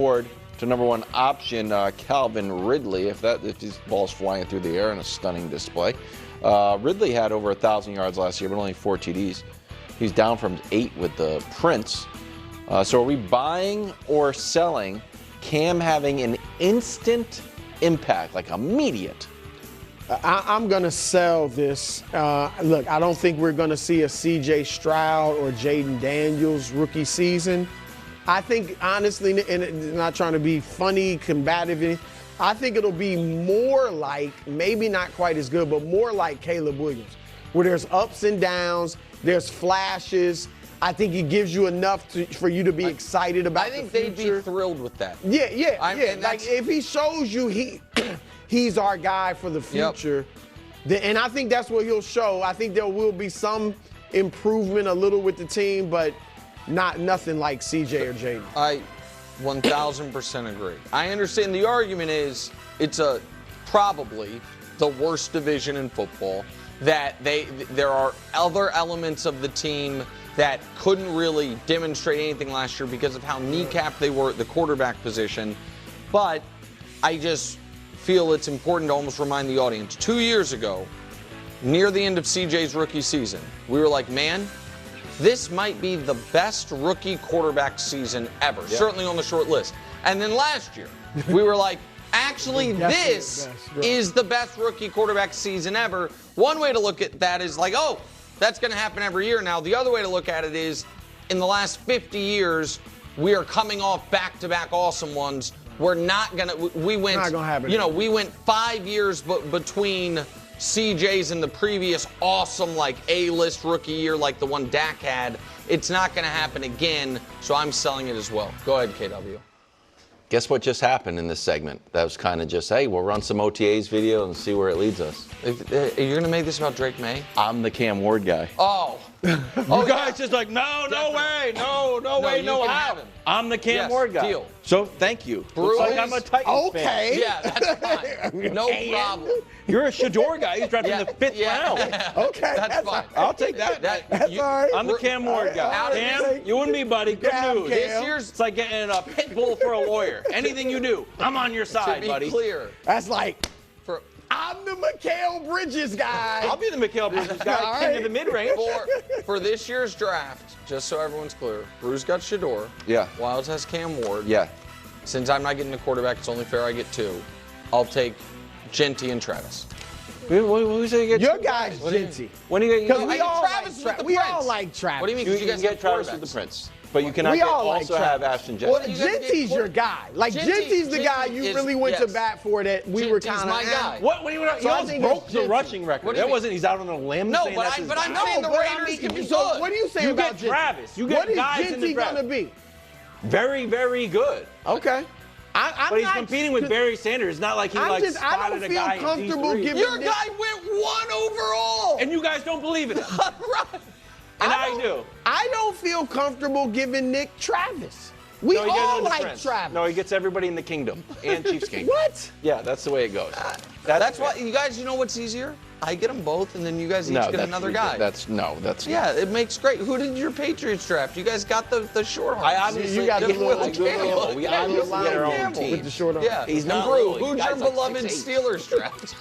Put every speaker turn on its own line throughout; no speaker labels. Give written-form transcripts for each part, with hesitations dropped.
forward to number 1 option, Calvin Ridley, if his ball's flying through the air in a stunning display. Ridley had over 1,000 yards last year, but only 4 TDs. He's down from 8 with the Prince. So are we buying or selling Cam having an instant impact, like immediate?
I'm going to sell this. Look, I don't think we're going to see a C.J. Stroud or Jaden Daniels rookie season. I think, honestly, and not trying to be funny, combative, I think it'll be more like, maybe not quite as good, but more like Caleb Williams, where there's ups and downs, there's flashes. I think he gives you enough for you to be excited about the future.
I think they'd be thrilled with that.
Yeah. Like, if he shows you he's our guy for the future, and I think that's what he'll show. I think there will be some improvement a little with the team, but nothing like CJ or Jaden.
I 1,000% agree. I understand the argument is it's probably the worst division in football, that there are other elements of the team that couldn't really demonstrate anything last year because of how kneecapped they were at the quarterback position. But I just feel it's important to almost remind the audience, 2 years ago, near the end of CJ's rookie season, we were like, man, this might be the best rookie quarterback season ever, certainly on the short list. And then last year, we were like, actually, this is the best rookie quarterback season ever. One way to look at that is like, oh, that's going to happen every year now. The other way to look at it is, in the last 50 years, we are coming off back-to-back awesome ones. We're not going to, we went,
not gonna happen.
We went 5 years between CJ's and the previous awesome, like, A-list rookie year like the one Dak had. It's not going to happen again, so I'm selling it as well. Go ahead, KW.
Guess what just happened in this segment? That was kind of just, hey, we'll run some OTAs video and see where it leads us.
Are you going to make this about Drake May?
I'm the Cam Ward guy.
Oh.
You guys just like, no way, no way, no how. I'm the Cam Ward guy.
Deal.
So thank you.
Bruce,
Looks like I'm a Titans fan.
Yeah, that's fine. No problem.
You're a Shador guy. He's drafted in the 5th round.
Okay,
that's fine.
I'll take that.
That's all right.
I'm the Cam Ward guy. Cam, you and me, buddy. Good news.
This year's,
it's like getting a pit bull for a lawyer. Anything you do, I'm on your side, buddy.
To be clear.
That's like, I'm the Mikal Bridges guy.
I'll be the Mikal Bridges guy, king of the mid-range.
For this year's draft, just so everyone's clear, Bruce got Shador.
Yeah.
Wilds has Cam Ward.
Yeah.
Since I'm not getting a quarterback, it's only fair I get 2. I'll take Genty and Travis.
Who say you get
Your guy's Genty.
When do you get?
Because we all like Travis.
What do you mean?
You can get Travis with the Prince. But you cannot
We all
also
like
have
Travis.
Ashton Jeffrey.
Well, Genty's your guy. Like, Genty's the guy you really went to bat for that we were kind of
my guy.
What do you want? He almost broke the rushing record. That wasn't he's out on a limb.
No,
saying
but
that's his
I'm
guy.
saying the Raiders can be
So
good.
what are you saying
You
about
get Travis. You get
What is
guys in the
Genty
draft.
going to be?
Very, very good.
Okay.
But he's competing with Barry Sanders. It's not like he
I
spotted
don't
a
feel
guy
comfortable
in D3.
giving
Your guy went 1 overall.
And you guys don't believe in it.
Right.
And I do.
I don't feel comfortable giving Nick Travis. We
No, he gets
all
him in the
like
Prince.
Travis.
No, he gets everybody in the kingdom and Chiefs kingdom.
What?
Yeah, that's the way it goes.
That's why, you guys, you know what's easier? I get them both, and then you guys each get another guy.
Yeah,
it makes great. Who did your Patriots draft? You guys got the short arm.
I obviously
You got
get
the
Will
little
Campbell. We obviously get our own
Campbell.
team.
With the short arm.
Yeah.
He's not
Brew,
little.
who's
Guy's
your
like
beloved
6'8".
Steelers draft?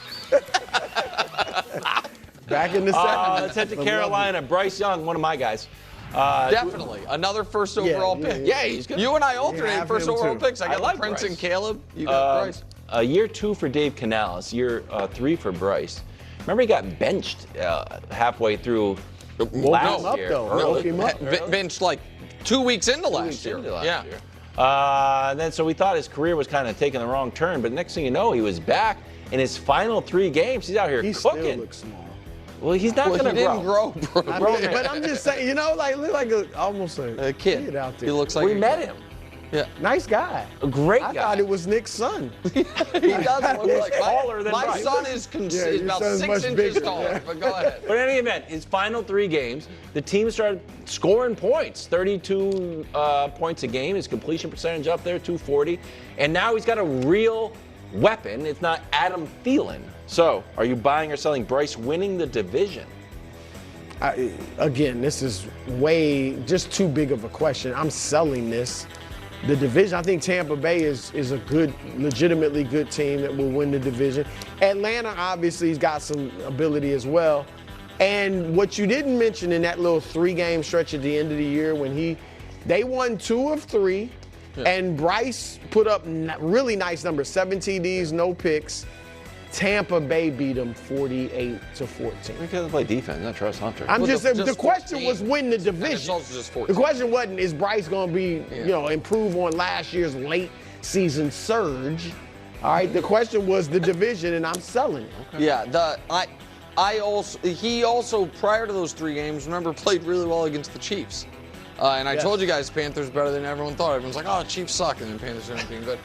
Back in the 70s.
Let's head to Carolina. Bryce Young, one of my guys.
Definitely. Another first overall pick.
Yeah, he's good.
You and I alternate first
him
overall
too.
picks. I got
like
Prince
Bryce.
and Caleb. You got Bryce.
Year 2 for Dave Canales, year 3 for Bryce. Remember he got benched halfway through last
up,
year.
though.
Early.
Woke him up.
Benched like 2 weeks into last year.
Yeah. Then so we thought his career was kind of taking the wrong turn, but next thing you know, he was back in his final 3 games. He's out here
He
cooking.
still looks small.
Well, he's not going to
He didn't grow, bro.
But I'm just saying, look like almost a
Kid
out there.
He looks like
We met him.
Yeah.
Nice guy.
A great
I
guy.
thought it was Nick's son.
He does look like
taller than
my
Bryce.
son is
your
about
son's
6
much
inches
bigger.
taller. But go ahead.
But in any event, his final 3 games, the team started scoring points. 32 points a game. His completion percentage up there, 240. And now he's got a real weapon. It's not Adam Thielen. So, are you buying or selling Bryce winning the division?
Again, this is way just too big of a question. I'm selling this. the division. I think Tampa Bay is a good, legitimately good team that will win the division. Atlanta obviously has got some ability as well. And what you didn't mention in that little 3-game stretch at the end of the year when they won 2 of 3, and Bryce put up really nice numbers, 7 TDs, no picks. Tampa Bay beat them 48-14.
Because they play defense, not trust Hunter.
I'm just saying, the
14.
question was win the division.
And it's also just 14.
The question wasn't, is Bryce going to be, improve on last year's late season surge? All right, the question was the division, and I'm selling it.
Okay. Yeah, he also prior to those 3 games, remember, played really well against the Chiefs. And I told you guys, Panthers better than everyone thought. Everyone's like, oh, Chiefs suck, and then Panthers aren't being good.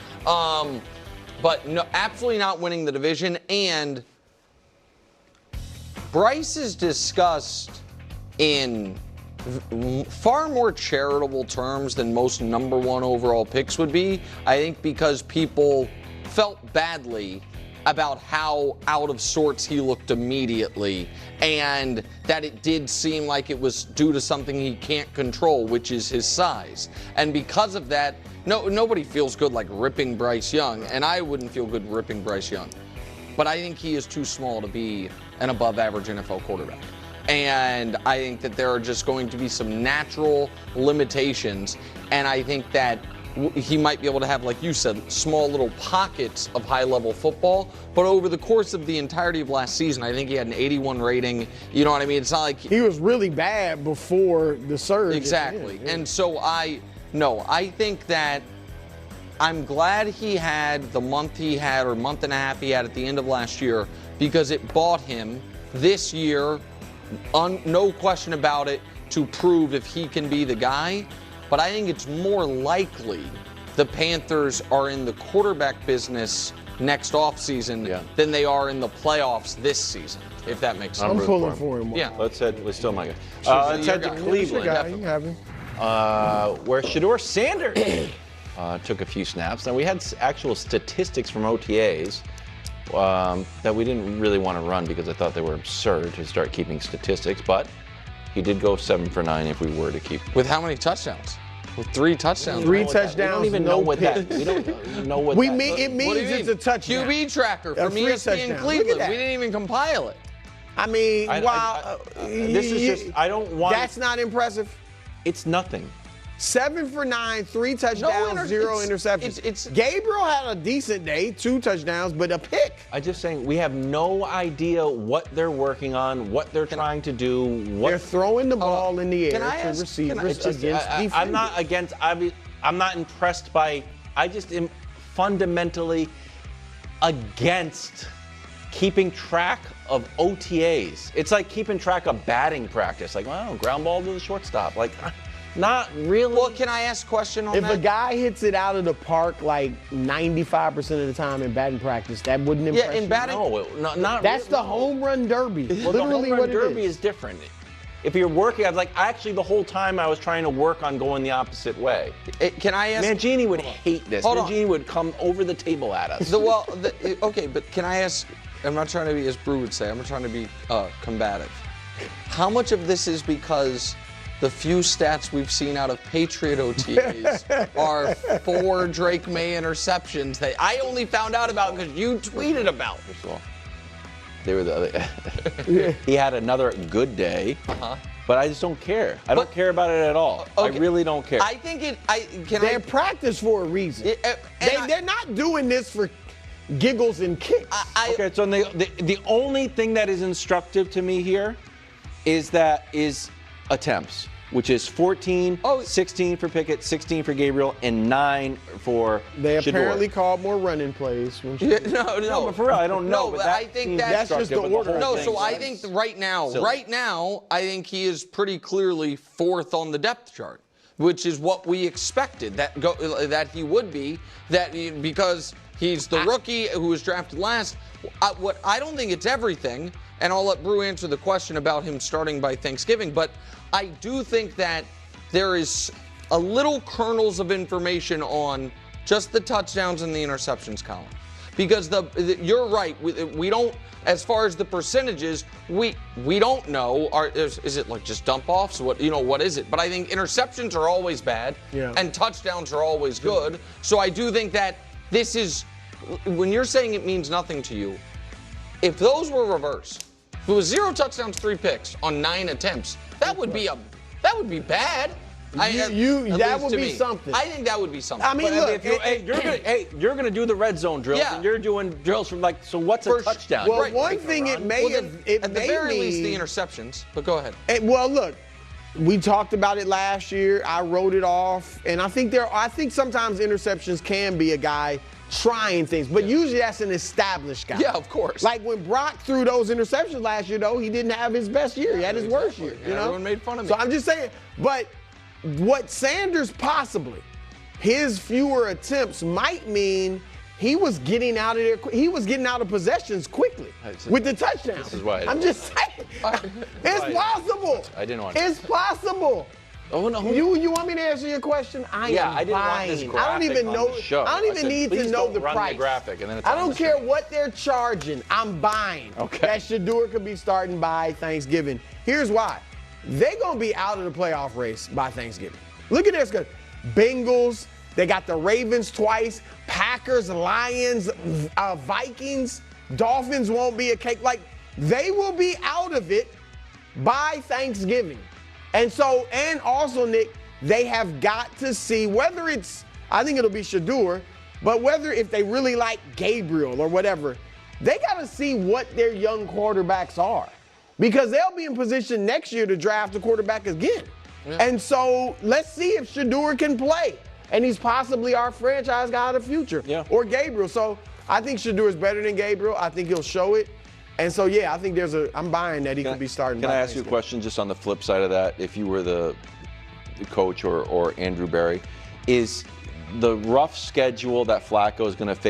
But no, absolutely not winning the division. And Bryce is discussed in far more charitable terms than most number 1 overall picks would be. I think because people felt badly about how out of sorts he looked immediately, and that it did seem like it was due to something he can't control, which is his size. And because of that, nobody feels good like ripping Bryce Young, and I wouldn't feel good ripping Bryce Young. But I think he is too small to be an above-average NFL quarterback. And I think that there are just going to be some natural limitations, and I think that he might be able to have, like you said, small little pockets of high-level football. But over the course of the entirety of last season, I think he had an 81 rating. You know what I mean? It's not like
he was really bad before the surge.
Exactly.
Yeah.
And so I think that I'm glad he had the month he had, or month and a half he had at the end of last year, because it bought him this year, no question about it, to prove if he can be the guy. But I think it's more likely the Panthers are in the quarterback business next offseason than they are in the playoffs this season, if that makes sense.
I'm pulling for him.
Yeah.
Let's head to Cleveland, where Shedeur Sanders took a few snaps. Now, we had actual statistics from OTAs that we didn't really want to run because I thought they were absurd to start keeping statistics, but he did go 7 for 9 if we were to keep.
With how many touchdowns? With 3 touchdowns.
3 touchdowns.
We don't even know what that. We don't know what.
It means it's a touchdown.
QB tracker from ESPN Cleveland. We didn't even compile it.
I mean,
this is just. I don't want.
That's not impressive.
It's nothing.
7 for 9, 3 touchdowns, 0 interceptions. Gabriel had a decent day, 2 touchdowns, but a pick.
I'm just saying we have no idea what they're working on, what they're trying to do.
They're throwing the ball in the air to receivers against defenders.
I'm not against. I'm not impressed by. I just am fundamentally against keeping track of OTAs. It's like keeping track of batting practice. Like, wow, ground ball to the shortstop. Like. Not really.
Well, can I ask a question on
that? If a
guy
guy hits it out of the park like 95% of the time in batting practice, that wouldn't impress you?
Yeah, in batting.
No, not That's really. The home run derby.
Well,
literally
the home run derby is different. If you're working, I was like, actually, the whole time I was trying to work on going the opposite way.
Can I ask?
Mangini would hate this. Mangini would come over the table at us.
Okay, but can I ask? I'm not trying to be, as Brew would say, I'm not trying to be combative. How much of this is because the few stats we've seen out of Patriot OTAs are 4 Drake May interceptions that I only found out about because you tweeted about?
First of all, they were the other. He had another good day, but I just don't care. I don't care about it at all. Okay. I really don't care.
I think
they're practice for a reason. They're not doing this for giggles and kicks.
Okay, so the only thing that is instructive to me here is attempts, which is 14, 16 for Pickett, 16 for Gabriel, and 9 for
They
Shedeur.
Apparently called more running plays.
No,
but for real, I don't know.
No, but I think
that's just the order.
No, so I think right now, I think he is pretty clearly 4th on the depth chart, which is what we expected that he would be. Because he's the rookie who was drafted last. I don't think it's everything, and I'll let Brew answer the question about him starting by Thanksgiving, but I do think that there is a little kernels of information on just the touchdowns and the interceptions column. because you're right. We don't, as far as the percentages, we don't know. Is it like just dump offs? What is it? But I think interceptions are always bad, and touchdowns are always good. So I do think that this is, when you're saying it means nothing to you, if those were reversed, if it was 0 touchdowns, 3 picks on 9 attempts, that would be bad.
That would be something.
I think that would be something.
I mean, look,
you're gonna do the red zone drills, and you're doing drills from so what's a touchdown?
Well, one thing it may have,
at the very least, the interceptions. But go ahead.
Well, look, we talked about it last year. I wrote it off, and I think sometimes interceptions can be a guy trying things, but usually that's an established guy.
Yeah, of course.
Like when Brock threw those interceptions last year, though, he didn't have his best year. He had his worst year.
Everyone made fun of me.
So I'm just saying, but what Sanders possibly, his fewer attempts might mean he was getting out of there. He was getting out of possessions quickly with the touchdown.
This is why
I'm just saying, it's possible.
I didn't want.
It's possible.
Oh no!
You want me to answer your question?
I didn't want this graphic
I don't even know. I don't even need to know the price.
The graphic and then it's
I don't care what they're charging. I'm buying.
Okay.
That Shedeur could be starting by Thanksgiving. Here's why. They're going to be out of the playoff race by Thanksgiving. Look at this. Bengals, they got the Ravens twice, Packers, Lions, Vikings, Dolphins won't be a cake. Like, they will be out of it by Thanksgiving. And also, Nick, they have got to see whether it's, I think it'll be Shedeur, but whether if they really like Gabriel or whatever, they got to see what their young quarterbacks are. Because they'll be in position next year to draft a quarterback again. Yeah. And so let's see if Shedeur can play. And he's possibly our franchise guy of the future.
Yeah.
Or Gabriel. So I think Shedeur is better than Gabriel. I think he'll show it. And so, yeah, I think I'm buying that he could be starting.
Can I ask you a question just on the flip side of that? If you were the coach or Andrew Berry, is the rough schedule that Flacco is going to face